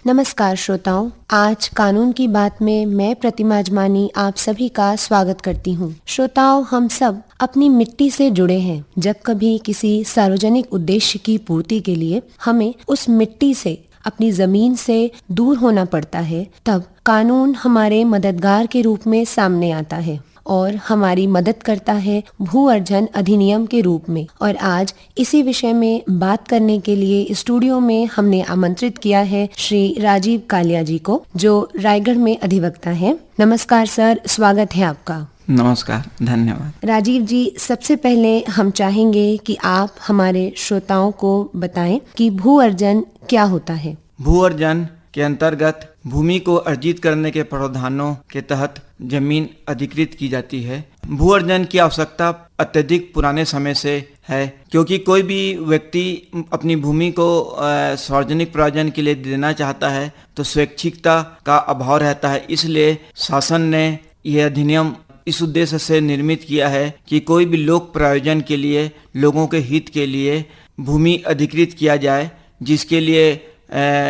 नमस्कार श्रोताओं, आज कानून की बात में मैं प्रतिमा अजमानी आप सभी का स्वागत करती हूँ। श्रोताओं, हम सब अपनी मिट्टी से जुड़े हैं। जब कभी किसी सार्वजनिक उद्देश्य की पूर्ति के लिए हमें उस मिट्टी से, अपनी जमीन से दूर होना पड़ता है, तब कानून हमारे मददगार के रूप में सामने आता है और हमारी मदद करता है भू अर्जन अधिनियम के रूप में। और आज इसी विषय में बात करने के लिए स्टूडियो में हमने आमंत्रित किया है श्री राजीव कालिया जी को, जो रायगढ़ में अधिवक्ता हैं। नमस्कार सर, स्वागत है आपका। नमस्कार, धन्यवाद। राजीव जी, सबसे पहले हम चाहेंगे कि आप हमारे श्रोताओं को बताएं कि भू अर्जन क्या होता है। भू अर्जन के अंतर्गत भूमि को अर्जित करने के प्रावधानों के तहत जमीन अधिकृत की जाती है। भू अर्जन की आवश्यकता अत्यधिक पुराने समय से है, क्योंकि कोई भी व्यक्ति अपनी भूमि को सार्वजनिक प्रयोजन के लिए देना चाहता है तो स्वैच्छिकता का अभाव रहता है। इसलिए शासन ने यह अधिनियम इस उद्देश्य से निर्मित किया है कि कोई भी लोक प्रयोजन के लिए, लोगों के हित के लिए भूमि अधिकृत किया जाए, जिसके लिए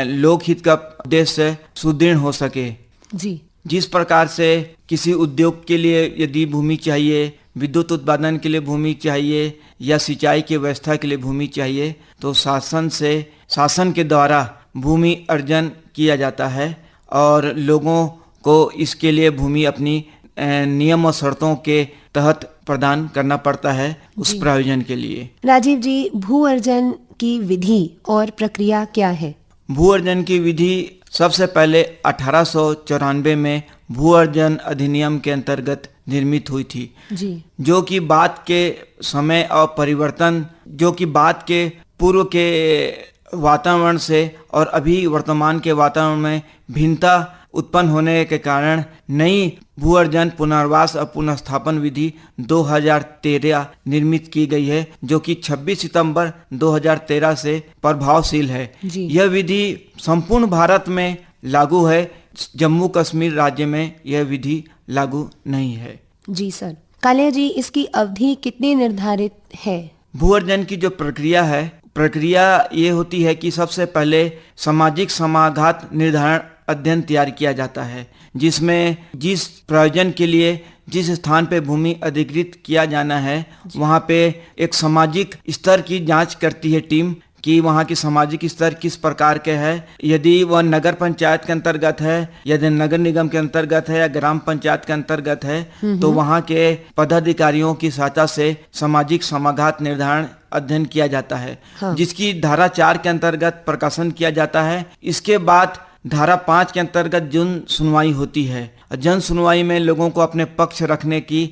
लोकहित का उद्देश्य सुदृढ़ हो सके। जी। जिस प्रकार से किसी उद्योग के लिए यदि भूमि चाहिए, विद्युत उत्पादन के लिए भूमि चाहिए या सिंचाई की व्यवस्था के लिए भूमि चाहिए, तो शासन के द्वारा भूमि अर्जन किया जाता है और लोगों को इसके लिए भूमि अपनी नियम और शर्तों के तहत प्रदान करना पड़ता है उस प्रयोजन के लिए। राजीव जी, भू अर्जन की विधि और प्रक्रिया क्या है? भू अर्जन की विधि सबसे पहले 1894 में भू अर्जन अधिनियम के अंतर्गत निर्मित हुई थी, जी। जो कि बाद के समय और परिवर्तन, जो कि बाद के पूर्व के वातावरण से और अभी वर्तमान के वातावरण में भिन्नता उत्पन्न होने के कारण नई भू अर्जन पुनर्वास और पुनर्स्थापन विधि 2013 निर्मित की गई है, जो कि 26 सितंबर 2013 से प्रभावशील है। यह विधि संपूर्ण भारत में लागू है, जम्मू कश्मीर राज्य में यह विधि लागू नहीं है। जी सर। कालिया जी, इसकी अवधि कितनी निर्धारित है? भू अर्जन की जो प्रक्रिया ये होती है कि सबसे पहले सामाजिक समाघात निर्धारण अध्ययन तैयार किया जाता है, जिसमें जिस प्रयोजन के लिए जिस स्थान पे भूमि अधिकृत किया जाना है वहाँ पे एक सामाजिक स्तर की जांच करती है टीम कि वहाँ की सामाजिक स्तर किस प्रकार के है। यदि वह नगर पंचायत के अंतर्गत है, यदि नगर निगम के अंतर्गत है या ग्राम पंचायत के अंतर्गत है, तो वहाँ के पदाधिकारियों की सहायता से सामाजिक समाघात निर्धारण अध्ययन किया जाता है, जिसकी धारा 4 के अंतर्गत प्रकाशन किया जाता है। इसके बाद धारा 5 के अंतर्गत जन सुनवाई होती है। जन सुनवाई में लोगों को अपने पक्ष रखने की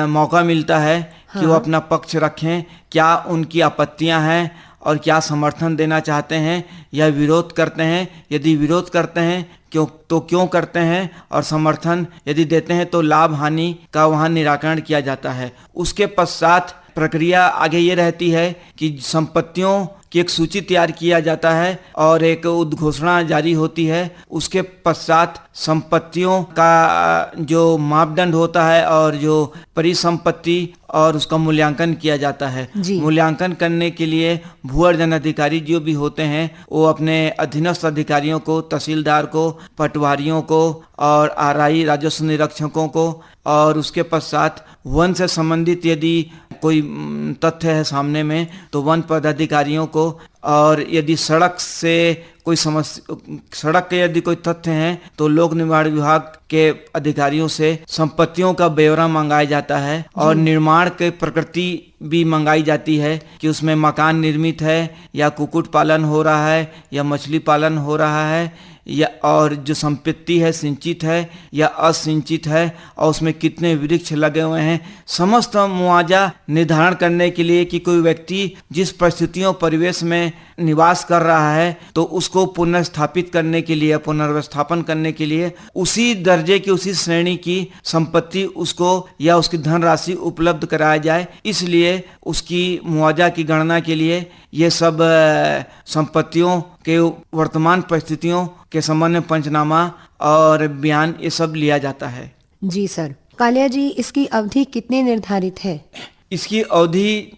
मौका मिलता है कि वो अपना पक्ष रखें, क्या उनकी आपत्तियां हैं और क्या समर्थन देना चाहते हैं या विरोध करते हैं। यदि विरोध करते हैं क्यों करते हैं, और समर्थन यदि देते हैं तो लाभ हानि का वहाँ निराकरण किया जाता है। उसके पश्चात प्रक्रिया आगे ये रहती है कि संपत्तियों की एक सूची तैयार किया जाता है और एक उद्घोषणा जारी होती है। उसके पश्चात संपत्तियों का जो मापदंड होता है और जो परिसंपत्ति और उसका मूल्यांकन किया जाता है। मूल्यांकन करने के लिए भू अर्जन अधिकारी जो भी होते हैं वो अपने अधीनस्थ अधिकारियों को, तहसीलदार को, पटवारियों को और आरआई राजस्व निरीक्षकों को, और उसके पश्चात वन से संबंधित यदि कोई तथ्य है सामने में तो वन पदाधिकारियों को, और यदि सड़क के यदि कोई तथ्य हैं तो लोक निर्माण विभाग के अधिकारियों से संपत्तियों का ब्यौरा मंगाया जाता है और निर्माण के प्रकृति भी मंगाई जाती है कि उसमें मकान निर्मित है या कुक्कुट पालन हो रहा है या मछली पालन हो रहा है, या और जो संपत्ति है सिंचित है या असिंचित है और उसमें कितने वृक्ष लगे हुए हैं। समस्त मुआवजा निर्धारण करने के लिए कि कोई व्यक्ति जिस परिस्थितियों परिवेश में निवास कर रहा है तो उसको पुनर्स्थापित करने के लिए, पुनर्व्यवस्थापन करने के लिए उसी दर्जे की, उसी श्रेणी की संपत्ति उसको या उसकी धनराशि उपलब्ध कराया जाए। इसलिए उसकी मुआवजा की गणना के लिए ये सब संपत्तियों के वर्तमान परिस्थितियों के संबंध में पंचनामा और बयान ये सब लिया जाता है। जी सर। कालिया जी, इसकी अवधि कितने निर्धारित है? इसकी अवधि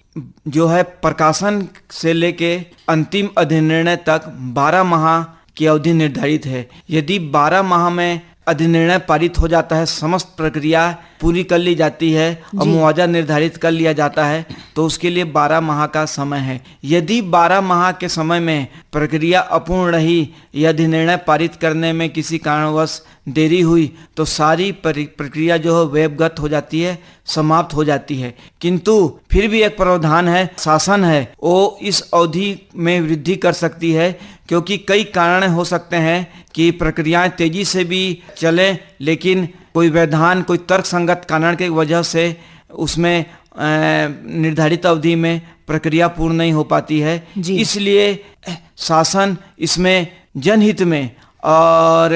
जो है प्रकाशन से लेके अंतिम अधिनिर्णय तक 12 माह की अवधि निर्धारित है। यदि 12 माह में अधिनिर्णय पारित हो जाता है, समस्त प्रक्रिया पूरी कर ली जाती है और मुआवजा निर्धारित कर लिया जाता है, तो उसके लिए 12 माह का समय है। यदि 12 माह के समय में प्रक्रिया अपूर्ण रही या अधिनिर्णय पारित करने में किसी कारणवश देरी हुई तो सारी प्रक्रिया जो है वेबगत हो जाती है, समाप्त हो जाती है। किंतु फिर भी एक प्रावधान है, शासन है, वो इस अवधि में वृद्धि कर सकती है, क्योंकि कई कारण हो सकते हैं कि प्रक्रियाएं तेजी से भी चलें, लेकिन कोई वैधान, कोई तर्क संगत कारण की वजह से उसमें निर्धारित अवधि में प्रक्रिया पूर्ण नहीं हो पाती है। इसलिए शासन इसमें जनहित में और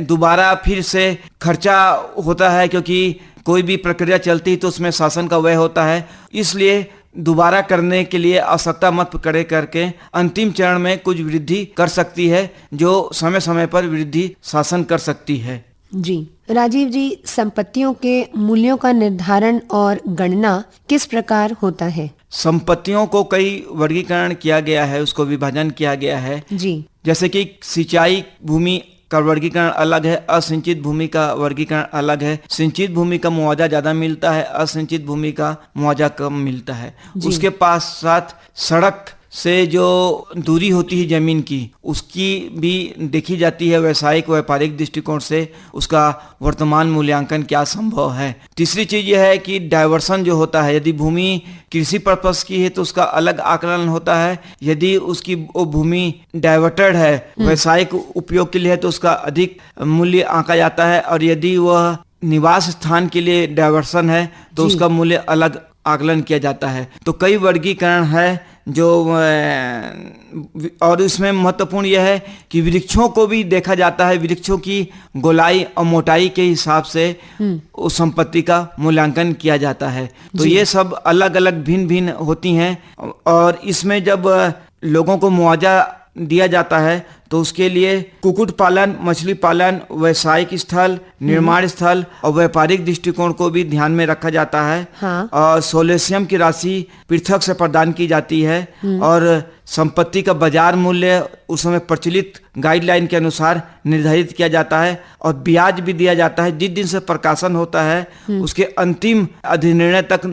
दोबारा फिर से खर्चा होता है, क्योंकि कोई भी प्रक्रिया चलती है तो उसमें शासन का व्यय होता है। इसलिए दोबारा करने के लिए आवश्यकता मत करे करके अंतिम चरण में कुछ वृद्धि कर सकती है, जो समय समय पर वृद्धि शासन कर सकती है। जी राजीव जी, संपत्तियों के मूल्यों का निर्धारण और गणना किस प्रकार होता है? संपत्तियों को कई वर्गीकरण किया गया है, उसको विभाजन किया गया है। जी। जैसे कि सिंचाई भूमि का वर्गीकरण अलग है, असिंचित भूमि का वर्गीकरण अलग है। सिंचित भूमि का मुआवजा ज्यादा मिलता है, असिंचित भूमि का मुआवजा कम मिलता है। उसके पास साथ सड़क से जो दूरी होती है जमीन की, उसकी भी देखी जाती है व्यावसायिक व्यापारिक दृष्टिकोण से, उसका वर्तमान मूल्यांकन क्या संभव है। तीसरी चीज यह है कि डाइवर्सन जो होता है, यदि भूमि कृषि पर्पस की है तो उसका अलग आकलन होता है, यदि उसकी वो भूमि डाइवर्टेड है, व्यावसायिक उपयोग के लिए है, तो उसका अधिक मूल्य आंका जाता है, और यदि वह निवास स्थान के लिए डाइवर्सन है तो उसका मूल्य अलग आकलन किया जाता है। तो कई वर्गीकरण है जो, और इसमें महत्वपूर्ण यह है कि वृक्षों को भी देखा जाता है, वृक्षों की गोलाई और मोटाई के हिसाब से उस संपत्ति का मूल्यांकन किया जाता है। तो ये सब अलग अलग भिन्न भिन्न होती हैं, और इसमें जब लोगों को मुआवजा दिया जाता है तो उसके लिए कुक्कुट पालन, मछली पालन, व्यवसायिक स्थल, निर्माण स्थल और व्यापारिक दृष्टिकोण को भी ध्यान में रखा जाता है। हाँ। और सोलेशियम की राशि पृथक से प्रदान की जाती है, और संपत्ति का बाजार मूल्य उस समय प्रचलित गाइडलाइन के अनुसार निर्धारित किया जाता है, और ब्याज भी दिया जाता है। जिस दिन से प्रकाशन होता है उसके अंतिम अधिनिर्णय तक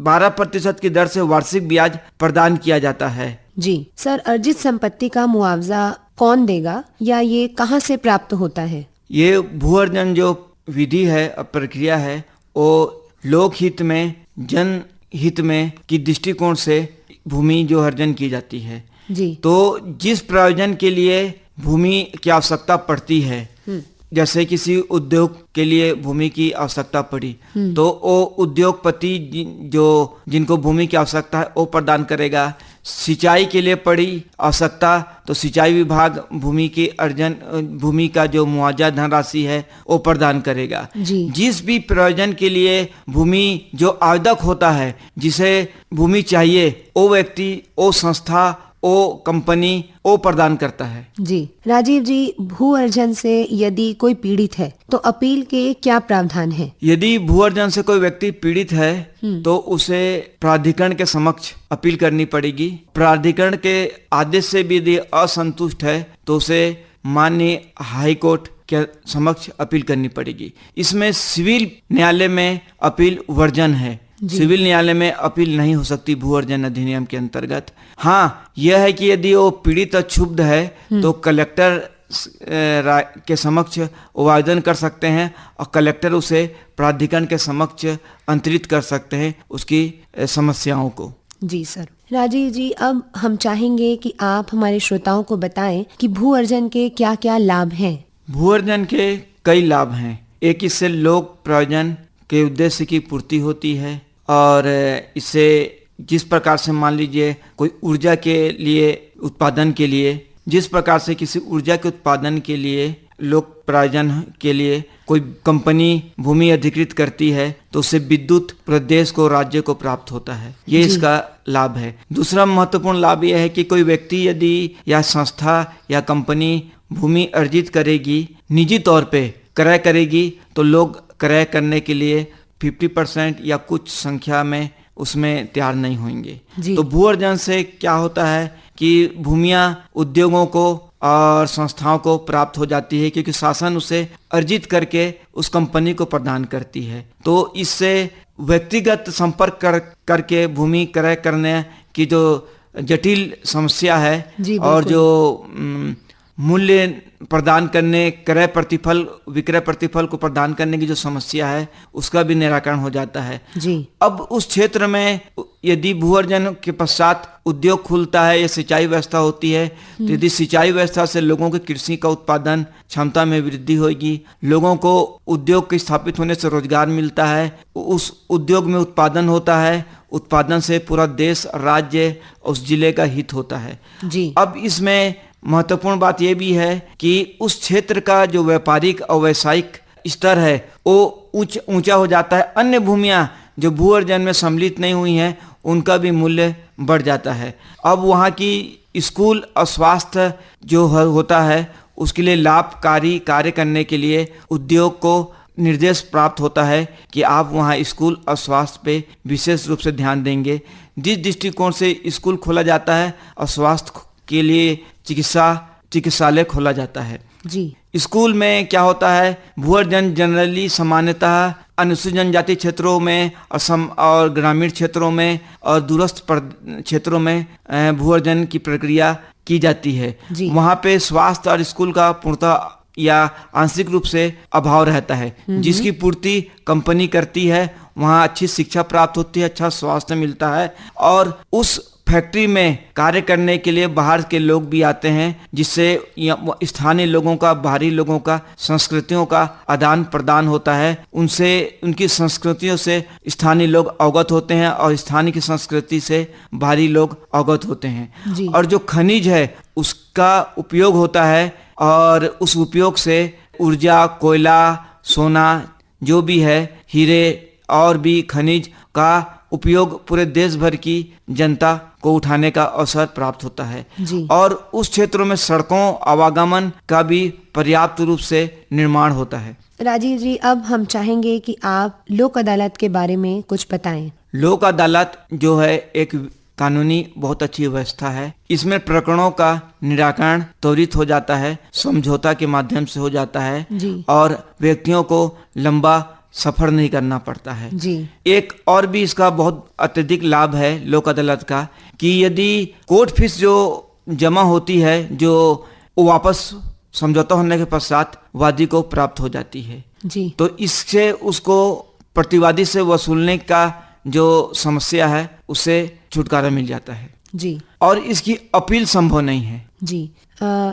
12% की दर से वार्षिक ब्याज प्रदान किया जाता है। जी सर, अर्जित संपत्ति का मुआवजा कौन देगा या ये कहाँ से प्राप्त होता है? ये भू अर्जन जो विधि है, प्रक्रिया है, वो लोकहित में, जनहित में की दृष्टिकोण से भूमि जो अर्जन की जाती है। जी। तो जिस प्रयोजन के लिए भूमि की आवश्यकता पड़ती है, जैसे किसी उद्योग के लिए भूमि की आवश्यकता पड़ी, तो वो उद्योगपति जिनको भूमि की आवश्यकता है वो प्रदान करेगा। सिंचाई के लिए पड़ी आवश्यकता तो सिंचाई विभाग भूमि का जो मुआवजा धनराशि है वो प्रदान करेगा। जिस भी प्रयोजन के लिए भूमि जो आवेदक होता है, जिसे भूमि चाहिए, वो व्यक्ति, वो संस्था, वो कंपनी वो प्रदान करता है। जी राजीव जी, भू अर्जन से यदि कोई पीड़ित है तो अपील के क्या प्रावधान है? यदि भू अर्जन से कोई व्यक्ति पीड़ित है तो उसे प्राधिकरण के समक्ष अपील करनी पड़ेगी। प्राधिकरण के आदेश से भी यदि असंतुष्ट है तो उसे माननीय हाई कोर्ट के समक्ष अपील करनी पड़ेगी। इसमें सिविल न्यायालय में अपील वर्जन है, सिविल न्यायालय में अपील नहीं हो सकती भू अर्जन अधिनियम के अंतर्गत। हाँ, यह है कि यदि वो पीड़ित क्षुब्ध है तो कलेक्टर के समक्ष आवेदन कर सकते हैं, और कलेक्टर उसे प्राधिकरण के समक्ष अंतरित कर सकते हैं उसकी समस्याओं को। जी सर। राजीव जी, अब हम चाहेंगे कि आप हमारे श्रोताओं को बताएं कि भू अर्जन के क्या क्या लाभ हैं। भू अर्जन के कई लाभ हैं। एक, इससे लोक प्रयोजन के उद्देश्य की पूर्ति होती है, और इससे जिस प्रकार से मान लीजिए कोई ऊर्जा के लिए उत्पादन के लिए, जिस प्रकार से किसी ऊर्जा के उत्पादन के लिए लोक प्रयोजन के लिए कोई कंपनी भूमि अधिकृत करती है तो उससे विद्युत प्रदेश को, राज्य को प्राप्त होता है। ये इसका लाभ है। दूसरा महत्वपूर्ण लाभ यह है कि कोई व्यक्ति यदि या संस्था या कंपनी भूमि अर्जित करेगी, निजी तौर पे क्रय करेगी, तो लोग क्रय करने के लिए 50% या कुछ संख्या में उसमें तैयार नहीं होंगे। तो भू अर्जन से क्या होता है कि भूमियां उद्योगों को और संस्थाओं को प्राप्त हो जाती है, क्योंकि शासन उसे अर्जित करके उस कंपनी को प्रदान करती है। तो इससे व्यक्तिगत संपर्क करके भूमि क्रय करने की जो जटिल समस्या है और जो मूल्य प्रदान करने, क्रय प्रतिफल, विक्रय प्रतिफल को प्रदान करने की जो समस्या है, उसका भी निराकरण हो जाता है। अब उस क्षेत्र में यदि भू अर्जन के पश्चात उद्योग खुलता है या सिंचाई व्यवस्था होती है, तो यदि सिंचाई व्यवस्था से लोगों के कृषि का उत्पादन क्षमता में वृद्धि होगी, लोगों को उद्योग के स्थापित होने से रोजगार मिलता है, उस उद्योग में उत्पादन होता है, उत्पादन से पूरा देश, राज्य, उस जिले का हित होता है। अब इसमें महत्वपूर्ण बात यह भी है कि उस क्षेत्र का जो व्यापारिक और व्यावसायिक स्तर है वो ऊंचा हो जाता है। अन्य भूमियां जो भू अर्जन में सम्मिलित नहीं हुई हैं, उनका भी मूल्य बढ़ जाता है। अब वहाँ की स्कूल और स्वास्थ्य जो होता है, उसके लिए लाभकारी कार्य करने के लिए उद्योग को निर्देश प्राप्त होता है कि आप वहाँ स्कूल और स्वास्थ्य पे विशेष रूप से ध्यान देंगे। जिस दृष्टिकोण से स्कूल खोला जाता है और स्वास्थ्य के लिए चिकित्सालय खोला जाता है। स्कूल में क्या होता है, भू अर्जन जनरली सामान्यतः अनुसूचित जनजाति क्षेत्रों में और ग्रामीण क्षेत्रों में और दूरस्थ क्षेत्रों में भू अर्जन की प्रक्रिया की जाती है। वहाँ पे स्वास्थ्य और स्कूल का पूर्णतः या आंशिक रूप से अभाव रहता है, जिसकी पूर्ति कंपनी करती है। वहाँ अच्छी शिक्षा प्राप्त होती है, अच्छा स्वास्थ्य मिलता है और उस फैक्ट्री में कार्य करने के लिए बाहर के लोग भी आते हैं, जिससे स्थानीय लोगों का, बाहरी लोगों का, संस्कृतियों का आदान प्रदान होता है। उनसे, उनकी संस्कृतियों से स्थानीय लोग अवगत होते हैं और स्थानीय की संस्कृति से बाहरी लोग अवगत होते हैं। और जो खनिज है उसका उपयोग होता है और उस उपयोग से ऊर्जा, कोयला, सोना, जो भी है, हीरे और भी खनिज का उपयोग पूरे देश भर की जनता को उठाने का अवसर प्राप्त होता है। और उस क्षेत्रों में सड़कों आवागमन का भी पर्याप्त रूप से निर्माण होता है। राजीव जी, अब हम चाहेंगे कि आप लोक अदालत के बारे में कुछ बताएं। लोक अदालत जो है एक कानूनी बहुत अच्छी व्यवस्था है। इसमें प्रकरणों का निराकरण त्वरित हो जाता है, समझौता के माध्यम से हो जाता है और व्यक्तियों को लंबा सफर नहीं करना पड़ता है। एक और भी इसका बहुत अत्यधिक लाभ है लोक अदालत का कि यदि कोर्ट फीस जो जमा होती है, जो वापस समझौता होने के पश्चात वादी को प्राप्त हो जाती है। तो इससे उसको प्रतिवादी से वसूलने का जो समस्या है उससे छुटकारा मिल जाता है। और इसकी अपील संभव नहीं है।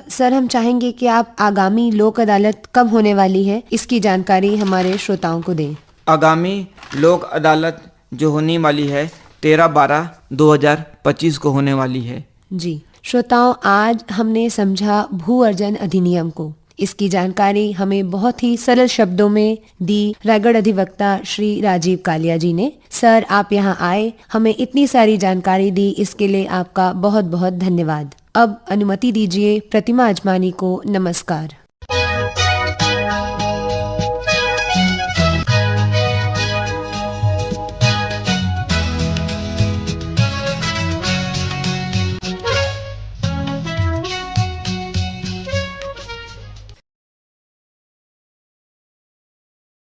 सर, हम चाहेंगे कि आप आगामी लोक अदालत कब होने वाली है, इसकी जानकारी हमारे श्रोताओं को दें। आगामी लोक अदालत जो होने वाली है 13/12/2025 को होने वाली है। श्रोताओं, आज हमने समझा भू अर्जन अधिनियम को। इसकी जानकारी हमें बहुत ही सरल शब्दों में दी रायगढ़ अधिवक्ता श्री राजीव कालिया जी ने। सर, आप यहाँ आए, हमें इतनी सारी जानकारी दी, इसके लिए आपका बहुत बहुत धन्यवाद। अब अनुमति दीजिए प्रतिमा अजमानी को नमस्कार।